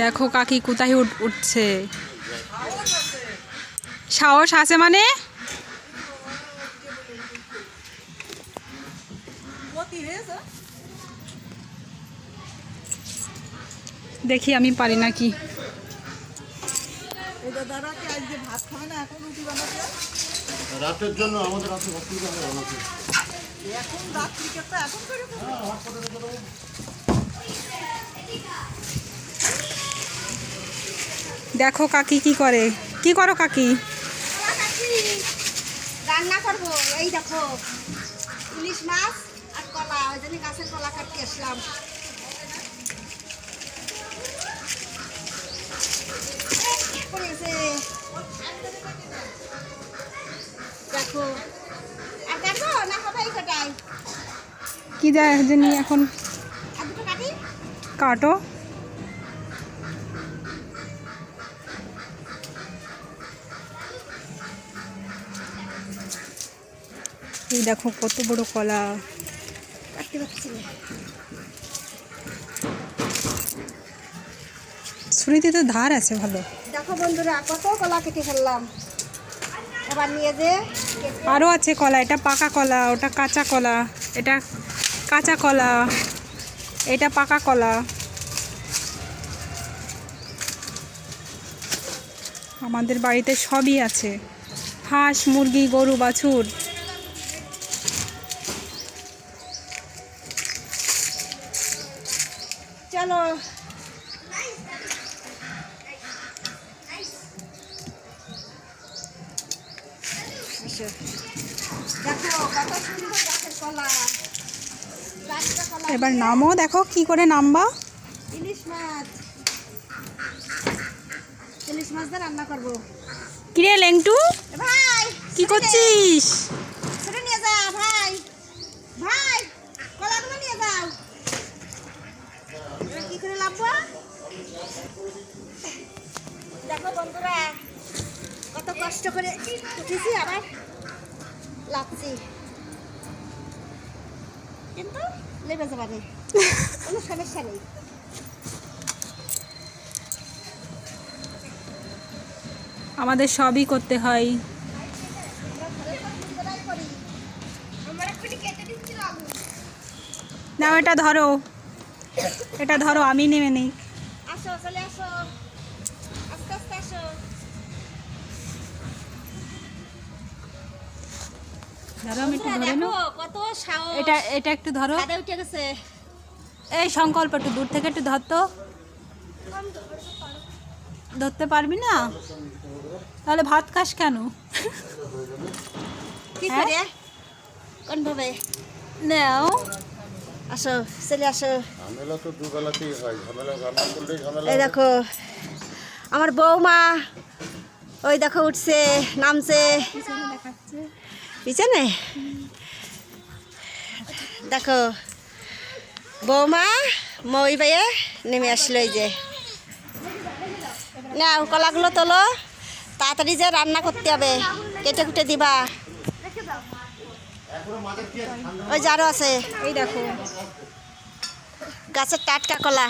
দেখো কাকি কোথায় উঠছে, সাহস আছে মানে। দেখি আমি পারি নাকি। রাতের জন্য আমাদের রাতে অসুবিধা হবে অনেকে। দেখো কাকি কি করে। কি করো কাকি? রান্না করবো। এই দেখো ইলিশ মাছ আর কলা, ওই জন্য গাছের কলা কাটতে আসলাম। দেখো আর কাটবো না সবাই কাটাই কি জানি এখন আর দুটো কাটি। কাটো। এই দেখো কত বড় কলা। কাটতে পারছি না। ছুরিতে তো ধার আছে ভালো। দেখো বন্ধুরা কত কলা কেটে ফেললাম। এবার নিয়ে যে আরও আছে কলা। এটা পাকা কলা, ওটা কাঁচা কলা। এটা কাঁচা কলা, এটা পাকা কলা। আমাদের বাড়িতে সবই আছে, হাঁস মুরগি গরু বাছুর। চলো দেখো কত সুন্দর গাছের কলা। গাছটা কলা এবার নামও, দেখো কি করে নামবা। ইলিশ মাছ, ইলিশ মাছ দিয়ে রান্না করবো। কিরে লেংটু, ভাই কি করছিস? সেটা নিয়ে যা ভাই। ভাই কলাগুলো নিয়ে যাও। এবার কি করে লাভবো? দেখো বন্ধুরা কত কষ্ট করে উঠেছি, আবার লাভছি, কিন্তু লেবে যাবে না, কোনো সমস্যা নেই। আমাদের সবই করতে হয়। নাও এটা ধরো, এটা ধরো, আমি নেমে নিই। আসো চলে আসো, আস্তে আস্তে আসো। ধরো, আমি একটু ধরে দেখো নাও। কত সাহস, এটা এটা একটু ধরো। ছাদে উঠে গেছে। এই সংকল্প একটু দূর থেকে একটু ধরতো। ধরতে পারবি না? তাহলে ভাত খাস কেন? কি হ্যাঁ? করে কোন ভাবে? নাও, আসো চলে আসো। ঝামেলা তো দুবেলাতেই হয়, ঝামেলা রান্না করলেই ঝামেলা। এই দেখো আমার বৌমা, ওই দেখো উঠছে নামছে পিছনে। দেখো বৌমা মই বাইয়ে নেমে আসলো। এই যে নাও কলাগুলো তোলো, তাড়াতাড়ি যে রান্না করতে হবে, কেটে কুটে দিবা। ওই যে আরো আছে, এই দেখো গাছের টাটকা কলা।